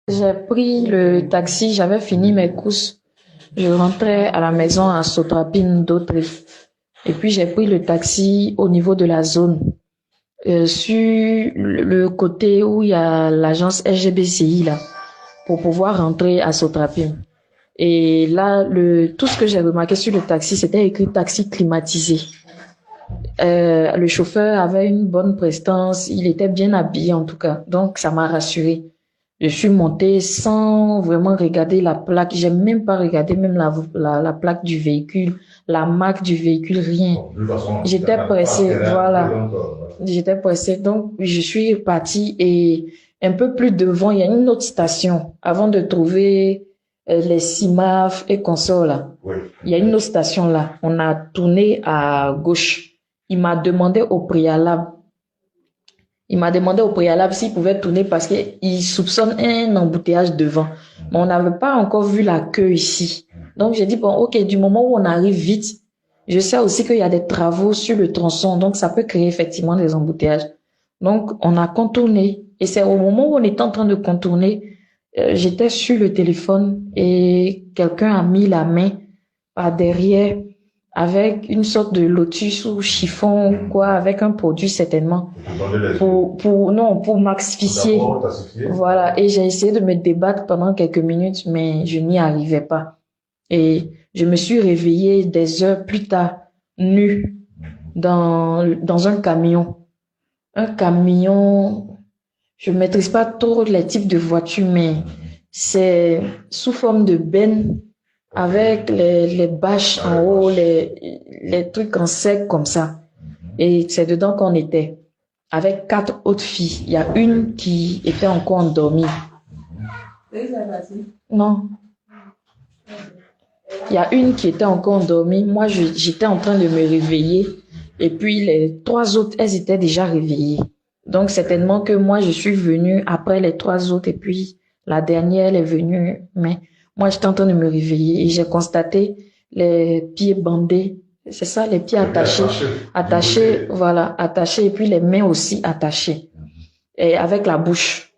J'ai pris le taxi, j'avais fini mes courses. Je rentrais à la maison à Sotrapine d'Autry. Et puis j'ai pris le taxi au niveau de la zone, sur le côté où il y a l'agence SGBCI là, pour pouvoir rentrer à Sotrapine. Et là, tout ce que j'ai remarqué sur le taxi, c'était écrit taxi climatisé. Le chauffeur avait une bonne prestance, il était bien habillé en tout cas, donc ça m'a rassurée. Je suis montée sans vraiment regarder la plaque. J'ai même pas regardé même la plaque du véhicule, la marque du véhicule, rien. Bon, de toute façon, J'étais pressée, donc, voilà. J'étais pressée, donc je suis partie et un peu plus devant, il y a une autre station avant de trouver les CIMAF et consorts là. oui. Il y a une autre station là. On a tourné à gauche. Il m'a demandé au préalable il m'a demandé au préalable s'il pouvait tourner parce qu'il soupçonne un embouteillage devant. Mais on n'avait pas encore vu la queue ici. Donc j'ai dit, bon, ok, du moment où on arrive vite, je sais aussi qu'il y a des travaux sur le tronçon, donc ça peut créer effectivement des embouteillages. Donc on a contourné. Et c'est au moment où on était en train de contourner, j'étais sur le téléphone et quelqu'un a mis la main par derrière avec une sorte de lotus ou chiffon ou quoi, avec un produit certainement non, pour m'asphyxier. Voilà. Et j'ai essayé de me débattre pendant quelques minutes, mais je n'y arrivais pas. Et je me suis réveillée des heures plus tard, nue, dans un camion. Un camion, je ne maîtrise pas trop les types de voitures, mais c'est sous forme de benne avec les bâches en haut, les trucs en sec comme ça. Et c'est dedans qu'on était avec 4 autres filles. Il y a une qui était encore endormie. Non. Il y a une qui était encore endormie. Moi, j'étais en train de me réveiller. Et puis, les 3 autres, elles étaient déjà réveillées. Donc, certainement que moi, je suis venue après les 3 autres. Et puis, la dernière, elle est venue. Mais moi, j'étais en train de me réveiller. Et j'ai constaté les pieds bandés. C'est ça, les pieds attachés. Attachés, voilà, attachés. Et puis, les mains aussi attachées. Et avec la bouche.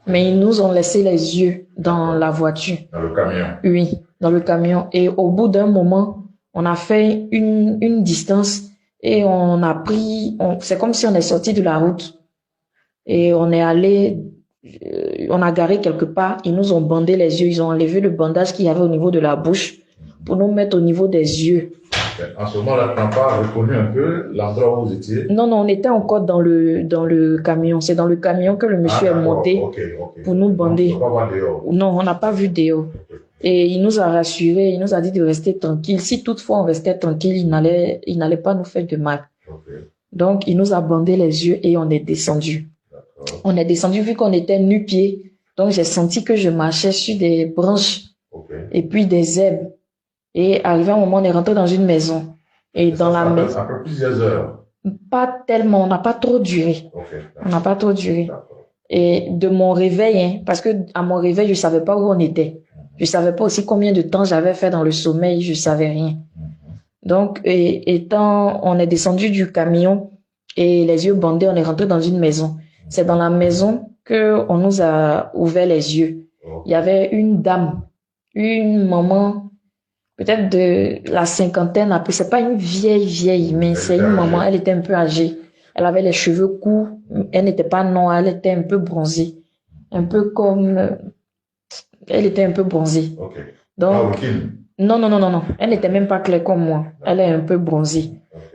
Mais ils nous ont laissé les yeux dans la voiture. Dans le camion. Oui, dans le camion. Et au bout d'un moment, on a fait une distance et on a pris, c'est comme si on est sorti de la route et on est allé, on a garé quelque part, ils nous ont bandé les yeux, ils ont enlevé le bandage qu'il y avait au niveau de la bouche pour nous mettre au niveau des yeux. En ce moment-là, tu n'as pas reconnu un peu l'endroit où vous étiez? Non, non, on était encore dans le camion. C'est dans le camion que le monsieur est monté pour nous bander. Non, on n'a pas vu dehors. Et il nous a rassurés, il nous a dit de rester tranquille. Si toutefois on restait tranquille, il n'allait pas nous faire de mal. Donc, il nous a bandé les yeux et on est descendu. On est descendu vu qu'on était nu-pieds. Donc, j'ai senti que je marchais sur des branches et puis des herbes. Et arrivé un moment, on est rentré dans une maison. Et dans la maison. Après plusieurs heures. Pas tellement, on n'a pas trop duré. On n'a pas trop duré. Et de mon réveil, hein, parce que à mon réveil, je savais pas où on était. Je savais pas aussi combien de temps j'avais fait dans le sommeil, je savais rien. Donc, on est descendu du camion et les yeux bandés, on est rentré dans une maison. C'est dans la maison que on nous a ouvert les yeux. Il y avait une dame, une maman, peut-être de la cinquantaine après. C'est pas une vieille, mais c'est une maman. Elle était un peu âgée. Elle avait les cheveux courts. Elle n'était pas noire. Elle était un peu bronzée. Un peu comme, elle était un peu bronzée. Donc, non. Elle n'était même pas claire comme moi. Elle est un peu bronzée.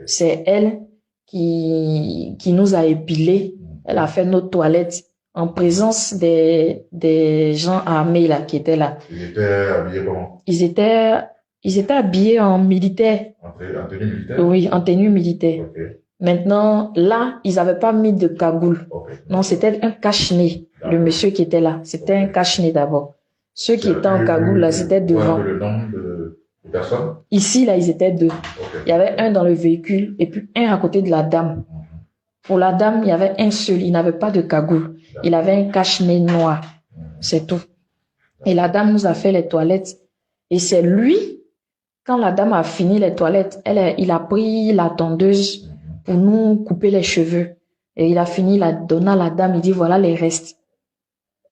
C'est elle qui nous a épilés. Elle a fait notre toilette en présence des gens armés là, qui étaient là. Ils étaient habillés comment? Ils étaient habillés en militaire. En tenue militaire? Oui, en tenue militaire. Maintenant, là, ils n'avaient pas mis de cagoule. Non, c'était un cache-nez. Le monsieur qui était là, c'était un cache-nez d'abord. Ceux qui étaient en cagoule, là, c'était devant. Le nombre de personnes? Ici, là, ils étaient 2. Il y avait un dans le véhicule et puis un à côté de la dame. Pour la dame, il y avait un seul. Il n'avait pas de cagoule. Il avait un cache-nez noir. C'est tout. Et la dame nous a fait les toilettes. Et c'est lui, quand la dame a fini les toilettes, il a pris la tondeuse pour nous couper les cheveux. Et il a fini, la donna à la dame, il dit voilà les restes.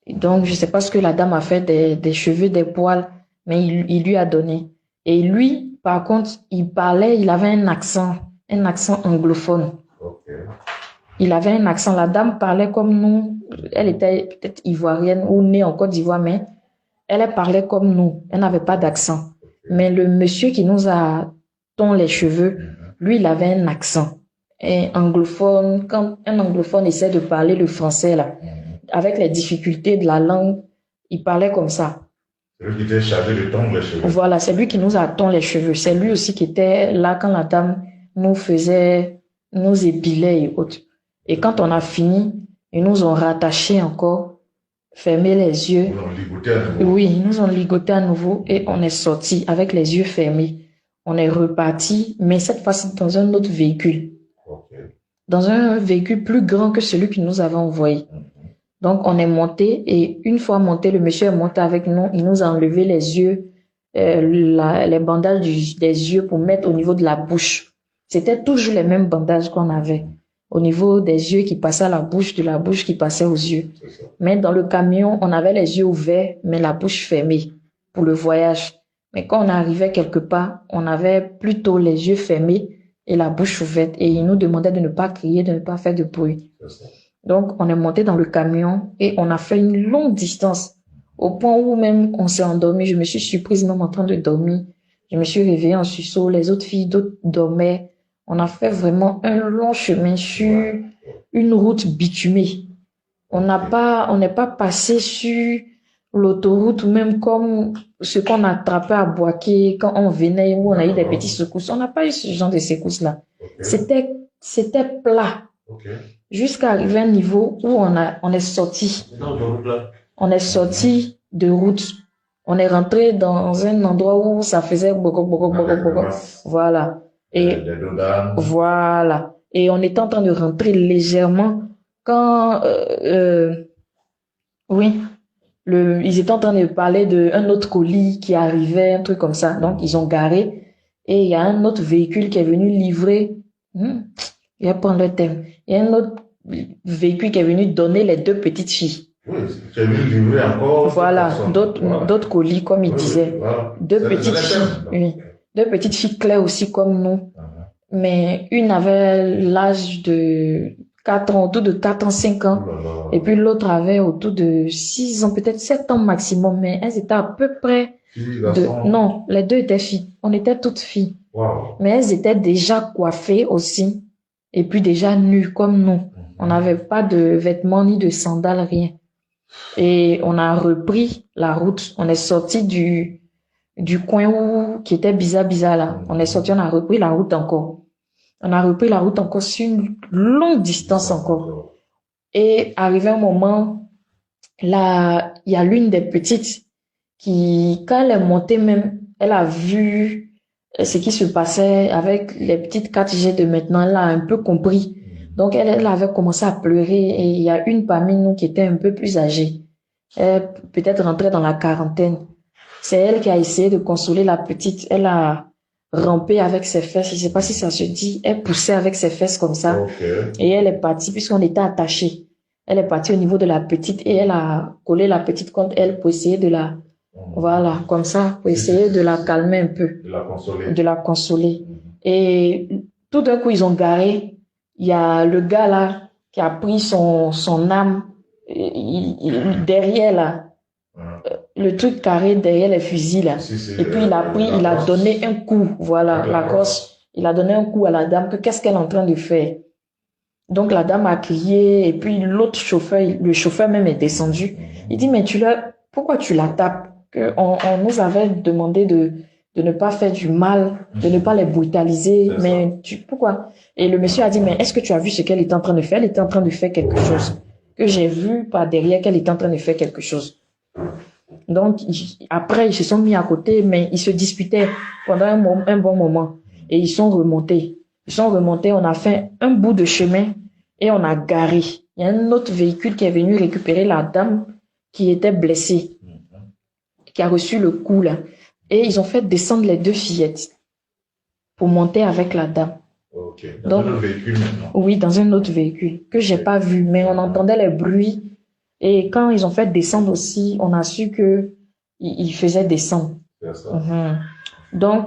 Donc, je sais pas ce que la dame a fait des cheveux, des poils, mais il lui a donné. Et lui, par contre, il parlait, il avait un accent anglophone. Ok. Il avait un accent. La dame parlait comme nous. Elle était peut-être ivoirienne ou née en Côte d'Ivoire, mais elle parlait comme nous. Elle n'avait pas d'accent. Mais le monsieur qui nous a ton les cheveux, lui, il avait un accent. Et anglophone, quand un anglophone essaie de parler le français, là, avec les difficultés de la langue, il parlait comme ça. C'est lui qui était chargé de tondre les cheveux. Voilà, c'est lui qui nous a ton les cheveux. C'est lui aussi qui était là quand la dame nous épilait et autres. Et quand on a fini, ils nous ont rattachés encore, fermé les yeux. Ils nous ont ligoté à nouveau. Oui, ils nous ont ligoté à nouveau et on est sorti avec les yeux fermés. On est reparti, mais cette fois-ci dans un autre véhicule. Ok. Dans un véhicule plus grand que celui que nous avons envoyé. Donc, on est monté et une fois monté, le monsieur est monté avec nous. Il nous a enlevé les yeux, les bandages des yeux pour mettre au niveau de la bouche. C'était toujours les mêmes bandages qu'on avait au niveau des yeux qui passaient à la bouche, de la bouche qui passait aux yeux. Mais dans le camion, on avait les yeux ouverts, mais la bouche fermée pour le voyage. Mais quand on arrivait quelque part, on avait plutôt les yeux fermés et la bouche ouverte. Et il nous demandait de ne pas crier, de ne pas faire de bruit. Donc, on est monté dans le camion et on a fait une longue distance au point où même on s'est endormi. Je me suis surprise même en train de dormir. Je me suis réveillée en sursaut. Les autres filles, d'autres dormaient. On a fait vraiment un long chemin sur une route bitumée. On n'est pas passé sur l'autoroute ou même comme ce qu'on attrapait à Boaké quand on venait où on a eu des petites secousses. On n'a pas eu ce genre de secousses-là. C'était plat. Jusqu'à arriver à un niveau où on est sorti. On est sorti de route. On est rentré dans un endroit où ça faisait bogo. Voilà. Et voilà. Et on était en train de rentrer légèrement quand, oui, ils étaient en train de parler d'un autre colis qui arrivait, un truc comme ça. Donc, ils ont garé et il y a un autre véhicule qui est venu livrer. Je vais prendre le thème. Il y a un autre véhicule qui est venu donner les deux petites filles. Oui, qui est venu livrer encore. Voilà, d'autres colis, comme il disait. Voilà. Deux petites filles, oui. Deux petites filles claires aussi comme nous. Mais une avait l'âge de 4 ans, autour de 4 ans, 5 ans. Et puis l'autre avait autour de 6 ans, peut-être 7 ans maximum. Mais elles étaient à peu près non, les deux étaient filles. On était toutes filles. Wow. Mais elles étaient déjà coiffées aussi. Et puis déjà nues comme nous. On n'avait pas de vêtements ni de sandales, rien. Et on a repris la route. On est sorti du coin qui était bizarre là. On est sorti, on a repris la route encore. On a repris la route encore sur une longue distance encore. Et arrivé un moment, là, il y a l'une des petites qui, quand elle est montée même, elle a vu ce qui se passait avec les petites 4G de maintenant. Elle a un peu compris. Donc, elle avait commencé à pleurer et il y a une parmi nous qui était un peu plus âgée. Elle peut-être rentrée dans la quarantaine. C'est elle qui a essayé de consoler la petite. Elle a rampé avec ses fesses. Je sais pas si ça se dit. Elle poussait avec ses fesses comme ça. Et elle est partie puisqu'on était attachés. Elle est partie au niveau de la petite et elle a collé la petite contre elle pour essayer de la, voilà, comme ça, pour essayer de la calmer un peu. De la consoler. Et tout d'un coup, ils ont garé. Il y a le gars là qui a pris son âme derrière là. Le truc carré derrière les fusils là. Et puis il a donné un coup, voilà, la Corse. Il a donné un coup à la dame que qu'est-ce qu'elle est en train de faire. Donc la dame a crié et puis l'autre chauffeur, le chauffeur même est descendu. Il dit mais pourquoi tu la tapes? On nous avait demandé de ne pas faire du mal, de ne pas les brutaliser, mais pourquoi? Et le monsieur a dit mais est-ce que tu as vu ce qu'elle était en train de faire? Elle était en train de faire quelque chose que j'ai vu par derrière qu'elle était en train de faire quelque chose. Donc, après, ils se sont mis à côté, mais ils se disputaient pendant un bon moment. Et ils sont remontés. On a fait un bout de chemin et on a garé. Il y a un autre véhicule qui est venu récupérer la dame qui était blessée, qui a reçu le coup là. Et ils ont fait descendre les deux fillettes pour monter avec la dame. Dans un autre véhicule maintenant. Oui, dans un autre véhicule que j'ai pas vu, mais on entendait les bruits Et quand ils ont fait descendre aussi, on a su que ils faisaient descendre. C'est ça. Donc,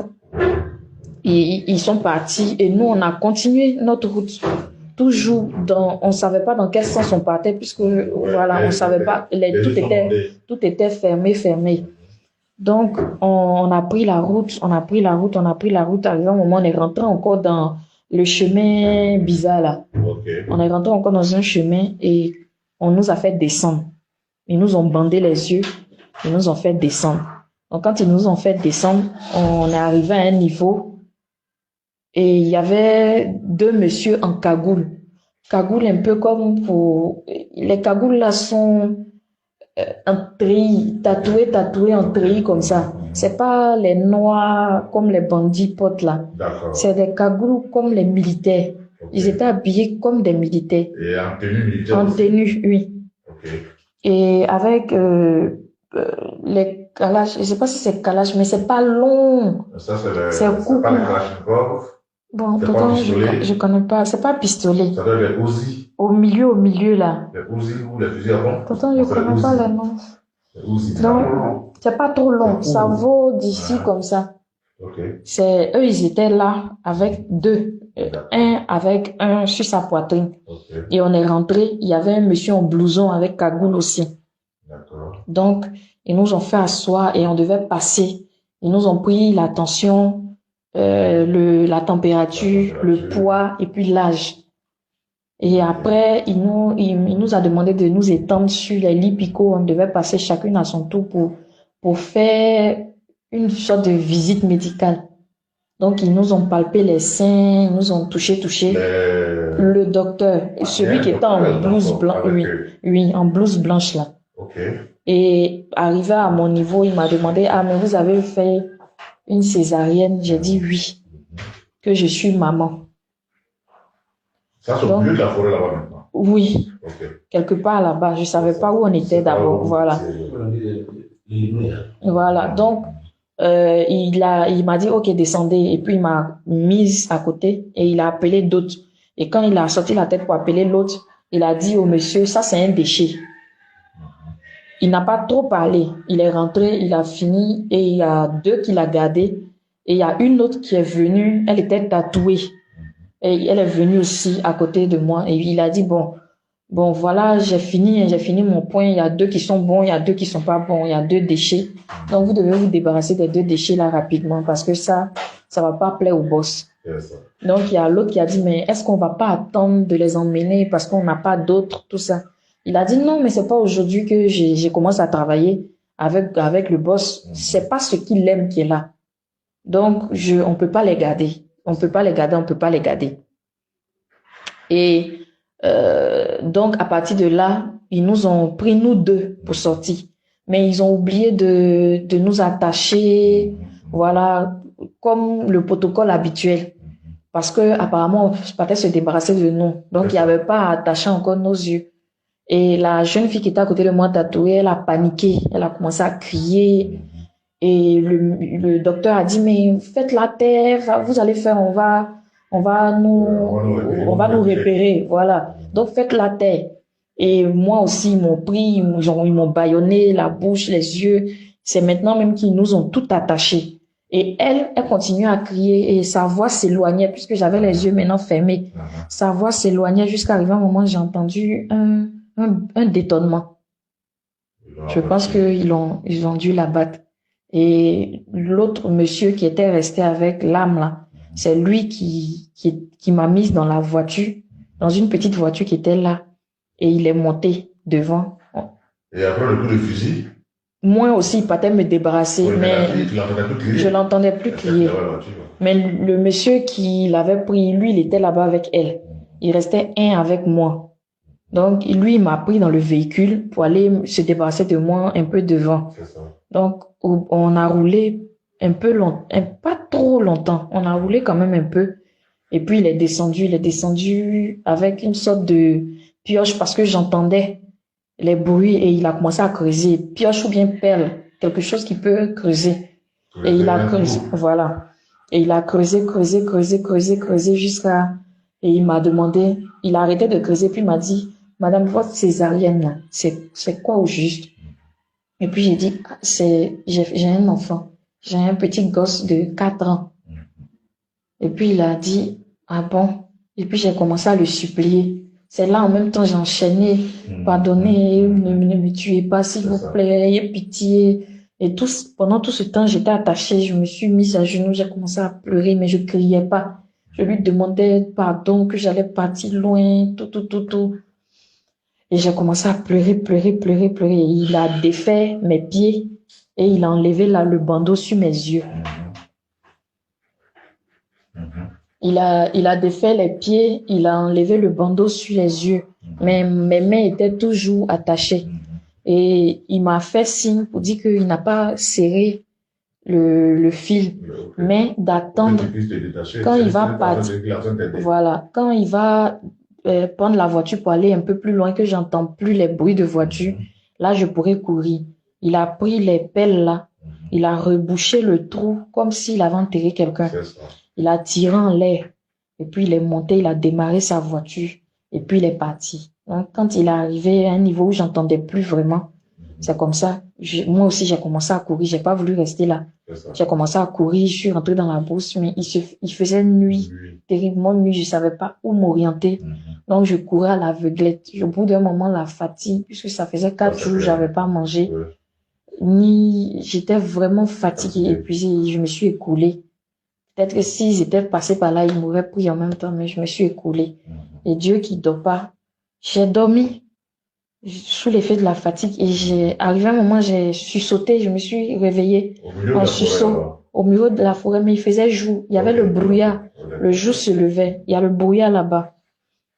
ils sont partis et nous, on a continué notre route. Toujours on savait pas dans quel sens on partait puisque, voilà, on savait pas, tout était fermé. Donc, on a pris la route, arrivé à un moment, on est rentré encore dans le chemin bizarre là. Okay. On est rentré encore dans un chemin et on nous a fait descendre. Ils nous ont bandé les yeux, ils nous ont fait descendre. Donc, quand ils nous ont fait descendre, on est arrivé à un niveau et il y avait deux messieurs en cagoule. Cagoule un peu comme pour... Les cagoules là sont en treillis, tatoués en treillis comme ça. C'est pas les noirs comme les bandits potes là. C'est des cagoules comme les militaires. Okay. Ils étaient habillés comme des militaires. Et en tenue militaire? En tenue, oui. Okay. Et avec les calages, je sais pas si c'est calage, mais c'est pas long. Ça, c'est pas les Kalachnikov. Bon, pourtant, je connais pas. C'est pas pistolet. Ça doit être les Uzi. Au milieu, là. Les Uzi ou les fusils à pompe. Pourtant, je connais pas les noms. Les Uzi. Donc, c'est pas trop long. Ça vaut d'ici comme ça. Okay. Eux, ils étaient là avec deux. Un sur sa poitrine. Okay. Et on est rentré. Il y avait un monsieur en blouson avec cagoule aussi. D'accord. Donc, ils nous ont fait asseoir et on devait passer. Ils nous ont pris la tension, la température, le poids et puis l'âge. Et après, il nous a demandé de nous étendre sur les lits picots. On devait passer chacune à son tour pour faire une sorte de visite médicale. Donc, ils nous ont palpé les seins, ils nous ont touché. Le docteur, celui qui était en blouse blanche, oui, en blouse blanche là. Okay. Et arrivé à mon niveau, il m'a demandé, mais vous avez fait une césarienne? J'ai dit oui, que je suis maman. Ça, c'est au milieu de la forêt là-bas maintenant? Oui, okay. Quelque part là-bas. Je savais pas où on était d'abord. Voilà. Voilà. Donc, il m'a dit, ok, descendez. Et puis, il m'a mise à côté et il a appelé d'autres. Et quand il a sorti la tête pour appeler l'autre, il a dit au monsieur, ça, c'est un déchet. Il n'a pas trop parlé. Il est rentré, il a fini et il y a deux qu'il a gardés. Et il y a une autre qui est venue, elle était tatouée. Et elle est venue aussi à côté de moi. Et il a dit, bon, voilà, j'ai fini mon point. Il y a deux qui sont bons, il y a deux qui sont pas bons. Il y a deux déchets. Donc, vous devez vous débarrasser des deux déchets là rapidement parce que ça va pas plaire au boss. Yes. Donc, il y a l'autre qui a dit, mais est-ce qu'on va pas attendre de les emmener parce qu'on n'a pas d'autres, tout ça. Il a dit non, mais c'est pas aujourd'hui que j'ai commencé à travailler avec le boss. C'est pas ce qu'il aime qui est là. Donc, on peut pas les garder. On peut pas les garder. Et donc, à partir de là, ils nous ont pris, nous deux, pour sortir. Mais ils ont oublié de nous attacher, voilà, comme le protocole habituel. Parce que apparemment, on partait se débarrasser de nous. Donc, il n'y avait pas à attacher encore nos yeux. Et la jeune fille qui était à côté de moi tatouée, elle a paniqué. Elle a commencé à crier. Et le docteur a dit, mais faites la terre, vous allez faire, on va nous repérer. Voilà. Donc, faites la terre. Et moi aussi, ils m'ont pris, ils m'ont bâillonné la bouche, les yeux. C'est maintenant même qu'ils nous ont tout attachés. Et elle continuait à crier et sa voix s'éloignait puisque j'avais les yeux maintenant fermés. Sa voix s'éloignait jusqu'à arriver à un moment où j'ai entendu un détonnement. Je pense qu'ils ont dû la battre. Et l'autre monsieur qui était resté avec l'âme là, c'est lui qui m'a mise dans la voiture, dans une petite voiture qui était là. Et il est monté devant. Et après le coup de fusil? Moi aussi, il partait me débarrasser, oui, mais je l'entendais plus crier. Mais le monsieur qui l'avait pris, lui, il était là-bas avec elle. Il restait un avec moi. Donc, lui, il m'a pris dans le véhicule pour aller se débarrasser de moi un peu devant. Donc, on a roulé un peu longtemps, pas trop longtemps. On a roulé quand même un peu. Et puis, il est descendu avec une sorte de pioche parce que j'entendais les bruits et il a commencé à creuser. Pioche ou bien perle, quelque chose qui peut creuser. Et il a creusé, voilà. Et il a creusé jusqu'à... Et il m'a demandé, il a arrêté de creuser puis il m'a dit, Madame, votre césarienne, là, c'est quoi au juste? Et puis j'ai dit, ah, j'ai un enfant, j'ai un petit gosse de 4 ans. Et puis il a dit, ah bon? Et puis j'ai commencé à le supplier. C'est là en même temps j'ai enchaîné, pardonnez, ne me tuez pas s'il vous plaît, ayez pitié. Et pendant tout ce temps j'étais attachée, je me suis mise à genoux, j'ai commencé à pleurer, mais je criais pas. Je lui demandais pardon, que j'allais partir loin, tout. Et j'ai commencé à pleurer, pleurer, pleurer, pleurer. Et il a défait mes pieds et il a enlevé là le bandeau sur mes yeux. Il a défait les pieds, il a enlevé le bandeau sur les yeux. Mais mes mains étaient toujours attachées. Et il m'a fait signe pour dire qu'il n'a pas serré le fil, mais d'attendre quand il va partir. Voilà, quand il va prendre la voiture pour aller un peu plus loin, que j'entends plus les bruits de voiture, là je pourrais courir. Il a pris les pelles là, il a rebouché le trou comme s'il avait enterré quelqu'un. Il a tiré en l'air et puis il est monté, il a démarré sa voiture et puis il est parti. Donc quand il est arrivé à un niveau où j'entendais plus vraiment, c'est comme ça. Moi aussi j'ai commencé à courir, j'ai pas voulu rester là. J'ai commencé à courir, je suis rentrée dans la brousse, mais il faisait nuit, terriblement nuit, je savais pas où m'orienter. Donc je courais à l'aveuglette. Au bout d'un moment, la fatigue, puisque ça faisait 4 jours, j'avais pas mangé, j'étais vraiment fatiguée, épuisée, je me suis écoulée. Peut-être que s'ils étaient passés par là, ils m'auraient pris en même temps, mais je me suis écoulée. Et Dieu qui dort pas, j'ai dormi sous l'effet de la fatigue et arrivé à un moment, j'ai sursauté, je me suis réveillée en sursaut au milieu de la forêt, mais il faisait jour, il y avait le brouillard, le jour se levait, il y a le brouillard là-bas.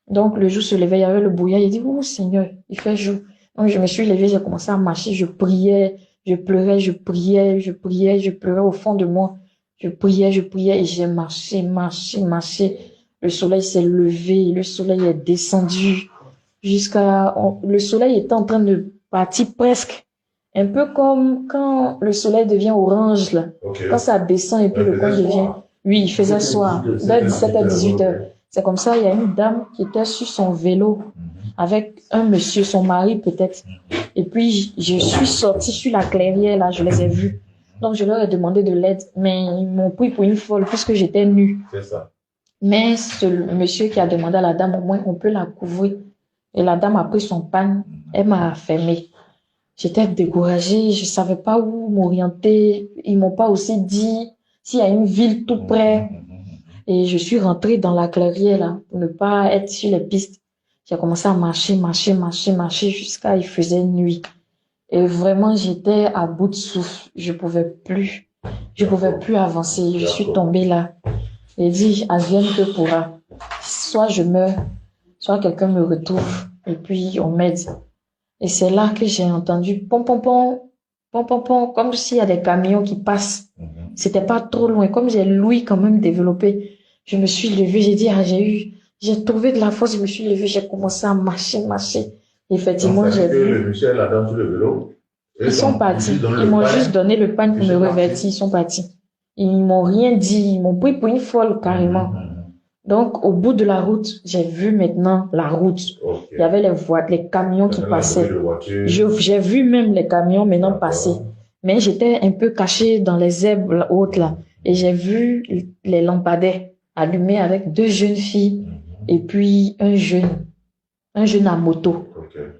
Donc le jour se levait, il y avait le brouillard, il dit, oh Seigneur, il fait jour. Donc je me suis levée, j'ai commencé à marcher, je priais, je pleurais, je priais, je pleurais au fond de moi. Je priais et j'ai marché. Le soleil s'est levé, le soleil est descendu le soleil était en train de partir presque. Un peu comme quand le soleil devient orange, là. Quand ça descend et puis le coin devient, oui, il faisait soir, de 17 à 18 heures. C'est comme ça, il y a une dame qui était sur son vélo avec un monsieur, son mari peut-être. Et puis, je suis sortie sur la clairière, là, je les ai vus. Donc, je leur ai demandé de l'aide, mais ils m'ont pris pour une folle puisque j'étais nue. C'est ça. Mais ce monsieur qui a demandé à la dame, au moins, on peut la couvrir. Et la dame a pris son pain, elle m'a fermé. J'étais découragée, je savais pas où m'orienter. Ils m'ont pas aussi dit s'il y a une ville tout près. Et je suis rentrée dans la clairière, là, pour ne pas être sur les pistes. J'ai commencé à marcher jusqu'à il faisait nuit. Et vraiment, j'étais à bout de souffle. Je pouvais plus avancer. Je suis tombée là. Et dit, advienne que pourra. Soit je meurs, soit quelqu'un me retrouve et puis on m'aide. Et c'est là que j'ai entendu pom pom pom, pom pom pom, comme s'il y a des camions qui passent. C'était pas trop loin, comme j'ai l'ouïe quand même développée. Je me suis levée, j'ai dit, j'ai trouvé de la force, je me suis levée, j'ai commencé à marcher. Effectivement, j'ai vu. Le monsieur et la dame sur le vélo. Ils sont partis. Ils m'ont juste donné le pain pour me revêtir, ils sont partis. Ils m'ont rien dit, ils m'ont pris pour une folle carrément. Donc, au bout de la route, j'ai vu maintenant la route. Il y avait les camions qui passaient. J'ai vu même les camions maintenant passer. Mais j'étais un peu cachée dans les herbes hautes là. Et j'ai vu les lampadaires allumés avec 2 jeunes filles et puis un jeune à moto.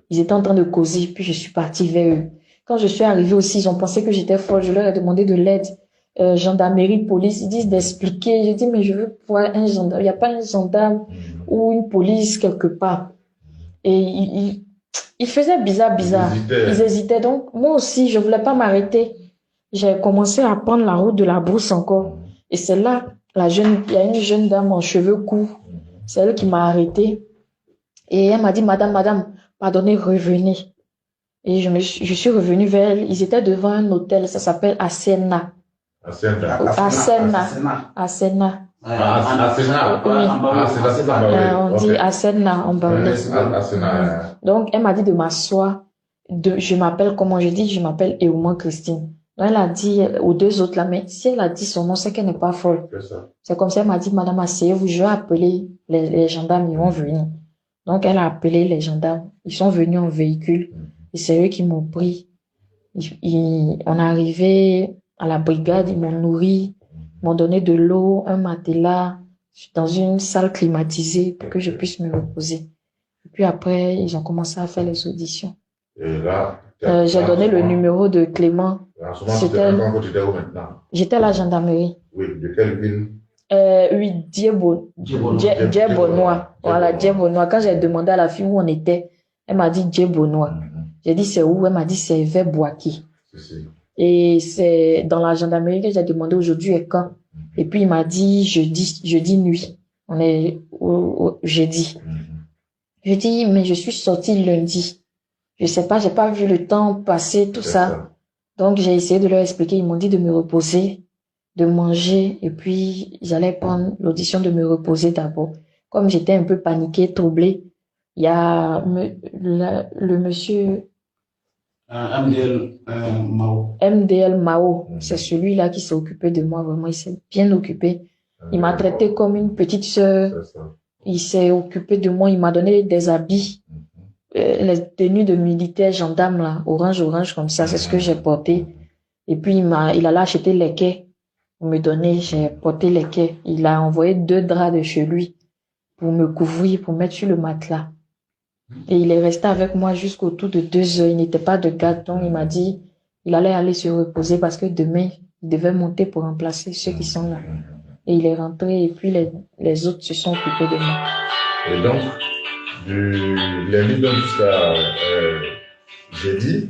Ils étaient en train de causer, puis je suis partie vers eux. Quand je suis arrivée aussi, ils ont pensé que j'étais folle. Je leur ai demandé de l'aide. Gendarmerie, police, ils disent d'expliquer. J'ai dit, mais je veux voir un gendarme. Il n'y a pas un gendarme ou une police quelque part. Et ils faisaient bizarre. Ils hésitaient. Donc, moi aussi, je voulais pas m'arrêter. J'ai commencé à prendre la route de la brousse encore. Et c'est là, il y a une jeune dame en cheveux courts. C'est elle qui m'a arrêtée. Et elle m'a dit, madame, pardonnez, revenez. Et je suis revenue vers elle. Ils étaient devant un hôtel, ça s'appelle Asena. Asena. On dit Asena en Bangla. Donc, elle m'a dit de m'asseoir. Je m'appelle, comment je dis, je m'appelle Euma Christine. Donc, elle a dit aux 2 autres là, mais si elle a dit son nom, c'est qu'elle n'est pas folle. C'est comme ça, elle m'a dit, madame, asseyez-vous, je vais appeler les gendarmes, ils vont venir. Donc, elle a appelé les gendarmes. Ils sont venus en véhicule et c'est eux qui m'ont pris. On est arrivé à la brigade, ils m'ont nourri, m'ont donné de l'eau, un matelas, dans une salle climatisée pour que je puisse me reposer. Et puis après, ils ont commencé à faire les auditions. Et là, j'ai donné le numéro de Clément. J'étais à la gendarmerie. Oui, de quelle ville? Oui, Djebonois. Voilà, Djebonois. Quand j'ai demandé à la fille où on était, elle m'a dit Djebonois. J'ai dit c'est où? Elle m'a dit c'est vers Boaki. Et c'est dans la gendarmerie que j'ai demandé aujourd'hui est quand. Et puis il m'a dit jeudi nuit. On est au jeudi. Je dis mais je suis sortie lundi. Je sais pas, j'ai pas vu le temps passer, tout ça. Donc j'ai essayé de leur expliquer. Ils m'ont dit de me reposer, de manger, et puis j'allais prendre l'audition de me reposer d'abord. Comme j'étais un peu paniquée, troublée, il y a le monsieur MDL Mao. MDL Mao, c'est celui-là qui s'est occupé de moi, vraiment, il s'est bien occupé. Il m'a traité comme une petite sœur. Il s'est occupé de moi, il m'a donné des habits, les tenues de militaires, gendarmes, là, orange, comme ça, c'est ce que j'ai porté. Et puis, il allait acheter les quais pour me donner, j'ai porté les quais. Il a envoyé 2 draps de chez lui pour me couvrir, pour mettre sur le matelas. Et il est resté avec moi jusqu'autour de 2 heures. Il n'était pas de garde, donc il m'a dit il allait aller se reposer parce que demain, il devait monter pour remplacer ceux qui sont là. Et il est rentré et puis les autres se sont occupés de moi. Et donc, du lundi jusqu'à jeudi,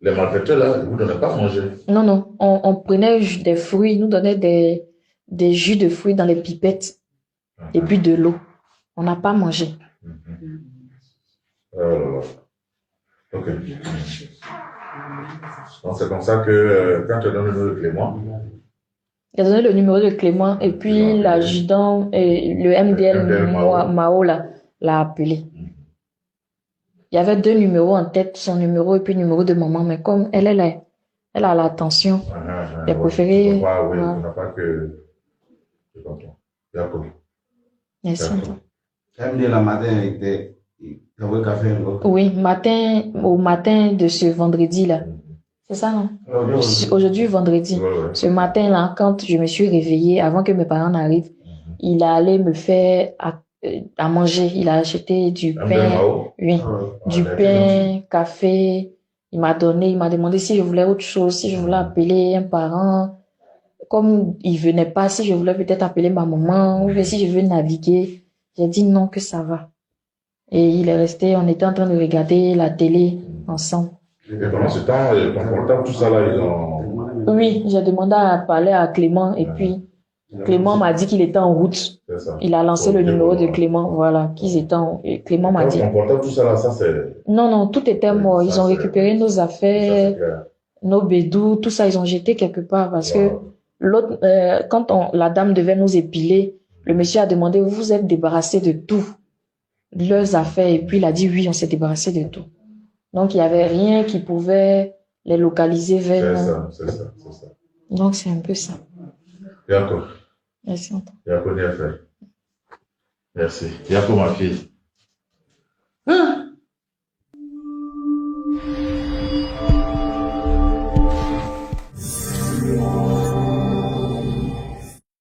les malfaiteurs là, ils vous donnaient pas à manger? Non, on prenait des fruits, ils nous donnaient des jus de fruits dans les pipettes et puis de l'eau. On n'a pas mangé. Ok. Donc c'est comme ça que quand tu donnes le numéro de Clément, il a donné le numéro de Clément et puis l'adjudant et le MDL Mao l'a appelé. Il y avait 2 numéros en tête, son numéro et puis le numéro de maman, mais comme elle a l'attention, elle a préféré. Oui, on n'a pas que. Je comprends. D'accord. Merci. MDL la matin était. Oui, au matin de ce vendredi-là. C'est ça, non? Aujourd'hui, vendredi. Ce matin-là, quand je me suis réveillée, avant que mes parents n'arrivent, il allait me faire à manger. Il a acheté du pain, oui, du pain, café. Il m'a demandé si je voulais autre chose, si je voulais appeler un parent. Comme il venait pas, si je voulais peut-être appeler ma maman, ou si je veux naviguer. J'ai dit non, que ça va. Et il est resté, on était en train de regarder la télé ensemble. Et pendant ce temps, ton portable, tout ça là, ils ont... Oui, j'ai demandé à parler à Clément et puis Clément m'a dit qu'il était en route. Il a lancé le numéro de Clément, voilà, qu'ils étaient et Clément m'a dit. Ton portable, tout ça là, ça c'est... Non, tout était mort. Ils ont récupéré nos affaires, nos bédous, tout ça, ils ont jeté quelque part parce que l'autre, quand la dame devait nous épiler, le monsieur a demandé, vous vous êtes débarrassé de tout, leurs affaires, et puis il a dit oui, on s'est débarrassé de tout. Donc il n'y avait rien qui pouvait les localiser vers nous. C'est ça. Donc c'est un peu ça. D'accord. Merci. Il y a pas de faire. Merci. Il y a pour ma fille.